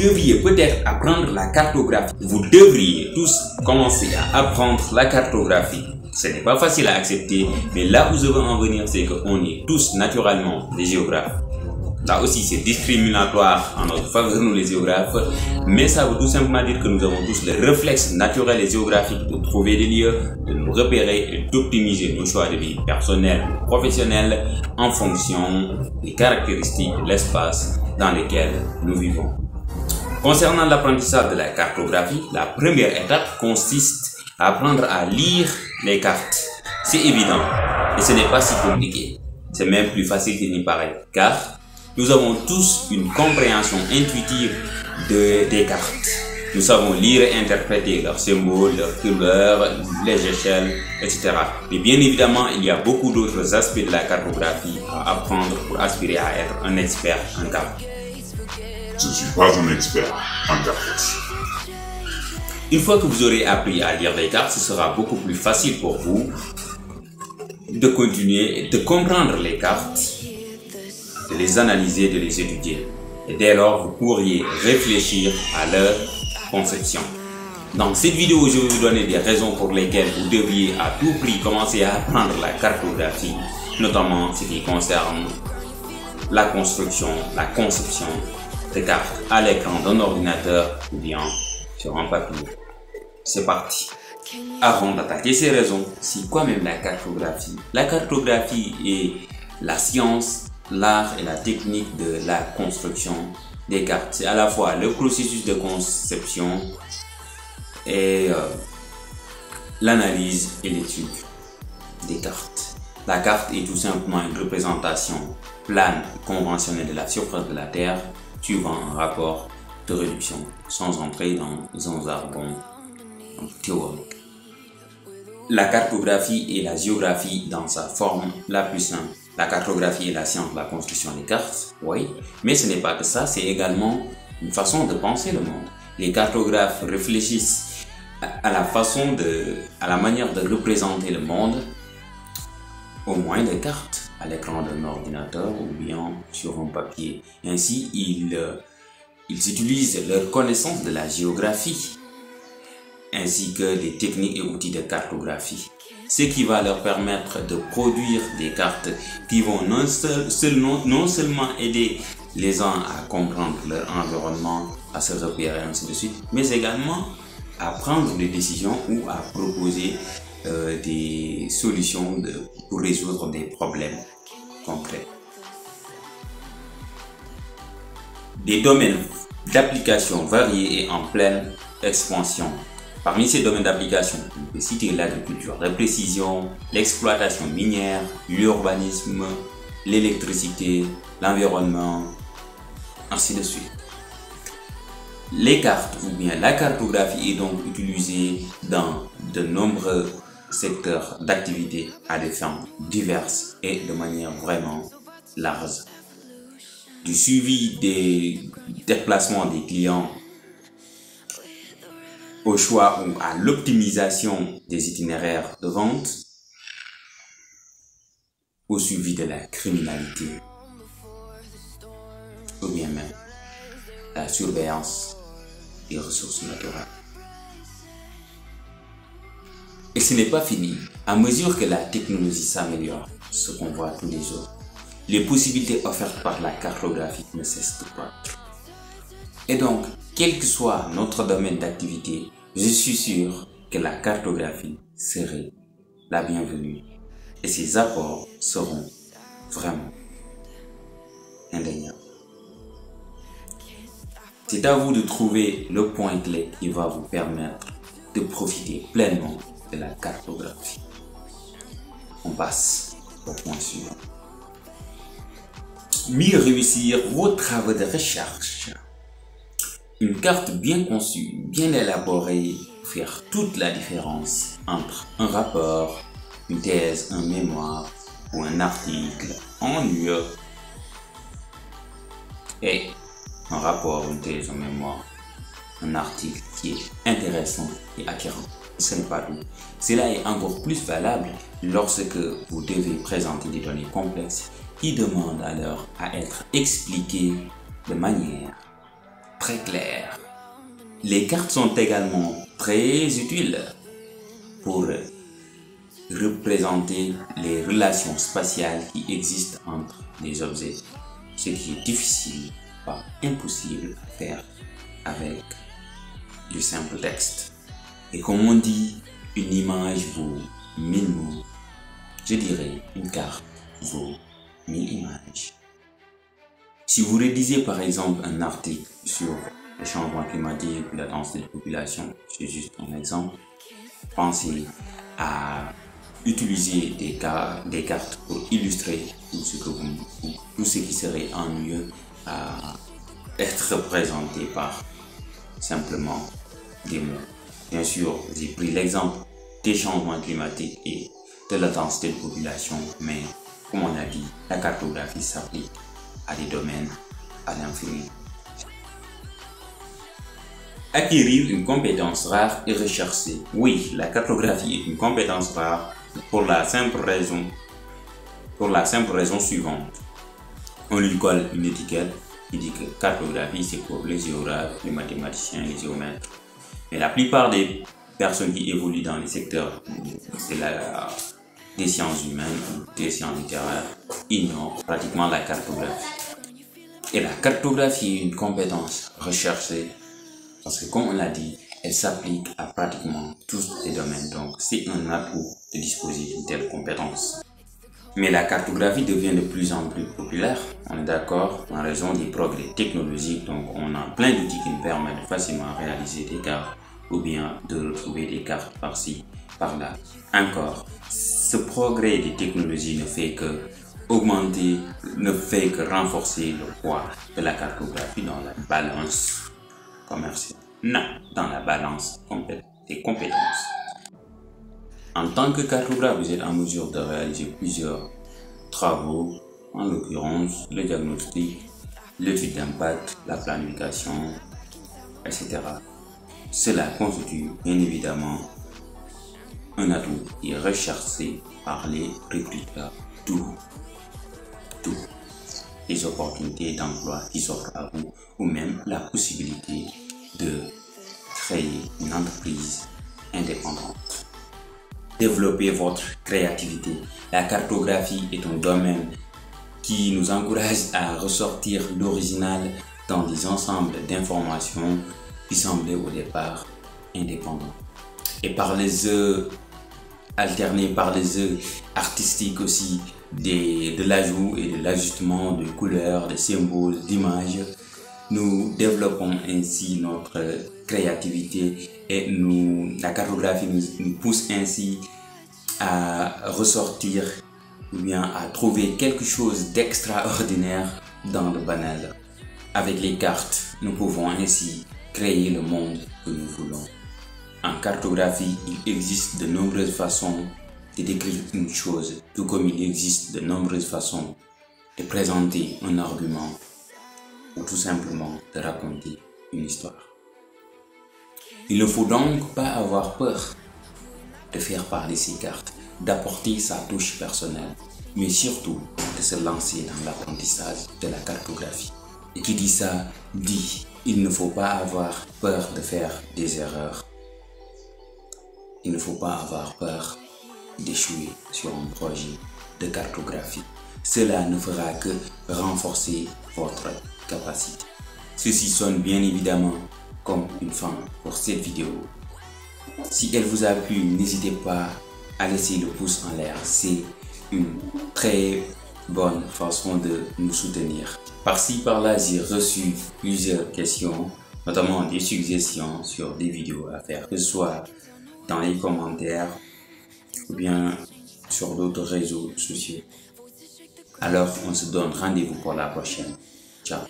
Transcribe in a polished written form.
devriez peut-être apprendre la cartographie. Vous devriez tous commencer à apprendre la cartographie. Ce n'est pas facile à accepter, mais là où je veux en venir, c'est qu'on est tous naturellement des géographes. Là aussi, c'est discriminatoire en notre faveur, nous les géographes, mais ça veut tout simplement dire que nous avons tous le réflexe naturel et géographique de trouver des lieux, de nous repérer et d'optimiser nos choix de vie personnels ou professionnels en fonction des caractéristiques de l'espace dans lequel nous vivons. Concernant l'apprentissage de la cartographie, la première étape consiste à apprendre à lire les cartes. C'est évident et ce n'est pas si compliqué. C'est même plus facile qu'il n'y paraît, car nous avons tous une compréhension intuitive des cartes. Nous savons lire et interpréter leurs symboles, leurs couleurs, les échelles, etc. Mais bien évidemment, il y a beaucoup d'autres aspects de la cartographie à apprendre pour aspirer à être un expert en cartes. Je ne suis pas un expert en cartes. Une fois que vous aurez appris à lire les cartes, ce sera beaucoup plus facile pour vous de continuer et de comprendre les cartes, de les analyser, de les étudier. Et dès lors, vous pourriez réfléchir à leur conception. Dans cette vidéo, je vais vous donner des raisons pour lesquelles vous devriez à tout prix commencer à apprendre la cartographie, notamment ce qui concerne la construction, la conception de cartes à l'écran d'un ordinateur ou bien sur un papier. C'est parti. Avant d'attaquer ces raisons, c'est quoi même la cartographie? La cartographie est la science, l'art et la technique de la construction des cartes. C'est à la fois le processus de conception et l'analyse et l'étude des cartes. La carte est tout simplement une représentation plane et conventionnelle de la surface de la Terre suivant un rapport de réduction, sans entrer dans un jargon théorique. La cartographie est la géographie dans sa forme la plus simple. La cartographie est la science de la construction des cartes, oui, mais ce n'est pas que ça, c'est également une façon de penser le monde. Les cartographes réfléchissent à la manière de représenter le monde au moyen des cartes, à l'écran d'un ordinateur ou bien sur un papier. Ainsi, ils utilisent leur connaissance de la géographie ainsi que des techniques et outils de cartographie, ce qui va leur permettre de produire des cartes qui vont non seulement aider les gens à comprendre leur environnement, à se repérer, ainsi de suite, mais également à prendre des décisions ou à proposer des solutions pour résoudre des problèmes concrets. Des domaines d'application variés et en pleine expansion. Parmi ces domaines d'application, on peut citer l'agriculture de précision, l'exploitation minière, l'urbanisme, l'électricité, l'environnement, ainsi de suite. Les cartes ou bien la cartographie est donc utilisée dans de nombreux secteurs d'activité à des fins diverses et de manière vraiment large. Du suivi des déplacements des clients au choix ou à l'optimisation des itinéraires de vente, au suivi de la criminalité, ou bien même la surveillance des ressources naturelles. Et ce n'est pas fini. À mesure que la technologie s'améliore, ce qu'on voit tous les jours, les possibilités offertes par la cartographie ne cessent de croître. Et donc, quel que soit notre domaine d'activité, je suis sûr que la cartographie serait la bienvenue et ses apports seront vraiment indéniables. C'est à vous de trouver le point clé qui va vous permettre de profiter pleinement de la cartographie. On passe au point suivant. Mieux réussir vos travaux de recherche. Une carte bien conçue, bien élaborée, faire toute la différence entre un rapport, une thèse, un mémoire ou un article ennuyeux et un rapport, une thèse, un mémoire, un article qui est intéressant et acquérant. Ce n'est pas tout. Cela est encore plus valable lorsque vous devez présenter des données complexes qui demandent alors à être expliquées de manière très clair. Les cartes sont également très utiles pour représenter les relations spatiales qui existent entre les objets, ce qui est difficile, pas impossible à faire avec du simple texte. Et comme on dit, une image vaut 1000 mots, je dirais une carte vaut 1000 images. Si vous rédigez par exemple un article sur le changement climatique ou la densité de population, c'est juste un exemple, pensez à utiliser des cartes pour illustrer tout ce qui serait ennuyeux à être représenté par simplement des mots. Bien sûr, j'ai pris l'exemple des changements climatiques et de la densité de population, mais comme on a dit, la cartographie s'applique à des domaines à l'infini. Acquérir une compétence rare et recherchée. Oui, la cartographie est une compétence rare pour la simple raison suivante. On lui colle une étiquette qui dit que cartographie c'est pour les géographes, les mathématiciens, les géomètres. Mais la plupart des personnes qui évoluent dans les secteurs des sciences humaines ou des sciences littéraires ignorent pratiquement la cartographie. Et la cartographie est une compétence recherchée parce que, comme on l'a dit, elle s'applique à pratiquement tous les domaines. Donc, c'est un atout de disposer d'une telle compétence. Mais la cartographie devient de plus en plus populaire, on est d'accord, en raison des progrès technologiques. Donc, on a plein d'outils qui nous permettent de facilement réaliser des cartes ou bien de retrouver des cartes par-ci, par-là. Encore, ce progrès des technologies ne fait que augmenter, ne fait que renforcer le poids de la cartographie dans la balance commerciale. Non, dans la balance des compétences. En tant que cartographe, vous êtes en mesure de réaliser plusieurs travaux, en l'occurrence le diagnostic, l'étude d'impact, la planification, etc. Cela constitue bien évidemment un atout qui est recherché par les recruteurs. Tout les opportunités d'emploi qui s'offrent à vous ou même la possibilité de créer une entreprise indépendante. Développer votre créativité. La cartographie est un domaine qui nous encourage à ressortir l'original dans des ensembles d'informations qui semblaient au départ indépendants. Et par les jeux alternés, par les jeux artistiques aussi, de l'ajout et de l'ajustement de couleurs, de symboles, d'images, nous développons ainsi notre créativité et la cartographie nous pousse ainsi à ressortir ou bien à trouver quelque chose d'extraordinaire dans le banal. Avec les cartes, nous pouvons ainsi créer le monde que nous voulons. En cartographie, il existe de nombreuses façons de décrire une chose, tout comme il existe de nombreuses façons de présenter un argument ou tout simplement de raconter une histoire. Il ne faut donc pas avoir peur de faire parler ses cartes, d'apporter sa touche personnelle, mais surtout de se lancer dans l'apprentissage de la cartographie. Et qui dit ça, dit il ne faut pas avoir peur de faire des erreurs. Il ne faut pas avoir peur d'échouer sur un projet de cartographie. Cela ne fera que renforcer votre capacité. Ceci sonne bien évidemment comme une fin pour cette vidéo. Si elle vous a plu, n'hésitez pas à laisser le pouce en l'air. C'est une très bonne façon de nous soutenir. Par-ci par-là, j'ai reçu plusieurs questions, notamment des suggestions sur des vidéos à faire, que ce soit dans les commentaires ou bien sur d'autres réseaux sociaux. Alors, on se donne rendez-vous pour la prochaine. Ciao.